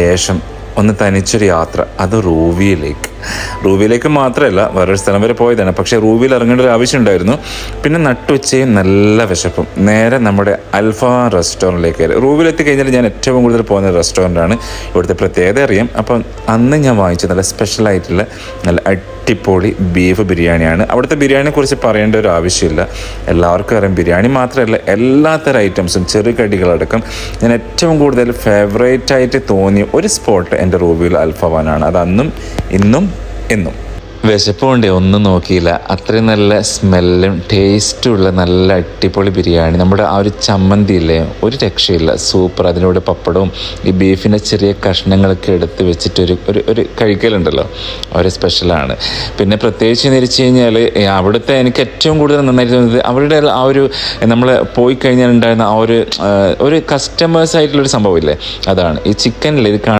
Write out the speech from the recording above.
ശേഷം ഒന്ന് തനിച്ചൊരു യാത്ര, അത് റൂവിയിലേക്ക് മാത്രമല്ല വേറൊരു സ്ഥലം വരെ പോയതാണ്. പക്ഷേ റൂവിയിൽ ഇറങ്ങേണ്ട ഒരു ആവശ്യം ഉണ്ടായിരുന്നു. പിന്നെ നട്ടുച്ചയും നല്ല വിശപ്പും നേരെ നമ്മുടെ അൽഫ റെസ്റ്റോറൻറ്റിലേക്ക് കയറി. റൂവിലെത്തി കഴിഞ്ഞാൽ ഞാൻ ഏറ്റവും കൂടുതൽ പോകുന്ന റെസ്റ്റോറൻ്റാണ്. ഇവിടുത്തെ പ്രത്യേകത അറിയാം. അപ്പം അന്ന് ഞാൻ വാങ്ങിച്ചത് നല്ല സ്പെഷ്യലായിട്ടുള്ള നല്ല അടിപൊളി ബീഫ് ബിരിയാണിയാണ്. അവിടുത്തെ ബിരിയാണിയെ കുറിച്ച് പറയേണ്ട ഒരു ആവശ്യമില്ല, എല്ലാവർക്കും അറിയാം. ബിരിയാണി മാത്രമല്ല, എല്ലാത്തരം ഐറ്റംസും ചെറുകടികളടക്കം ഞാൻ ഏറ്റവും കൂടുതൽ ഫേവറേറ്റായിട്ട് തോന്നിയ ഒരു സ്പോട്ട് എൻ്റെ റൂവിയിൽ അൽഫവാനാണ്. അത് അന്നും ഇന്നും എന്നും. വിശപ്പ് കൊണ്ടേ ഒന്നും നോക്കിയില്ല, അത്രയും നല്ല സ്മെല്ലും ടേസ്റ്റും ഉള്ള നല്ല അടിപൊളി ബിരിയാണി. നമ്മുടെ ആ ഒരു ചമ്മന്തി ഇല്ലേ, ഒരു രക്ഷയില്ല, സൂപ്പർ. അതിനോട് പപ്പടവും ഈ ബീഫിൻ്റെ ചെറിയ കഷ്ണങ്ങളൊക്കെ എടുത്ത് വെച്ചിട്ട് ഒരു കഴിക്കലുണ്ടല്ലോ, ഒരു സ്പെഷ്യലാണ്. പിന്നെ പ്രത്യേകിച്ച് എന്ന് വെച്ച് കഴിഞ്ഞാൽ അവിടുത്തെ എനിക്ക് ഏറ്റവും കൂടുതൽ നന്നായിട്ട് തോന്നുന്നത് അവരുടെ ആ ഒരു നമ്മൾ പോയി കഴിഞ്ഞാൽ ഉണ്ടായിരുന്ന ആ ഒരു കസ്റ്റമേഴ്സ് ആയിട്ടുള്ളൊരു സംഭവമില്ലേ, അതാണ് ഈ ചിക്കനിൽ ഇത്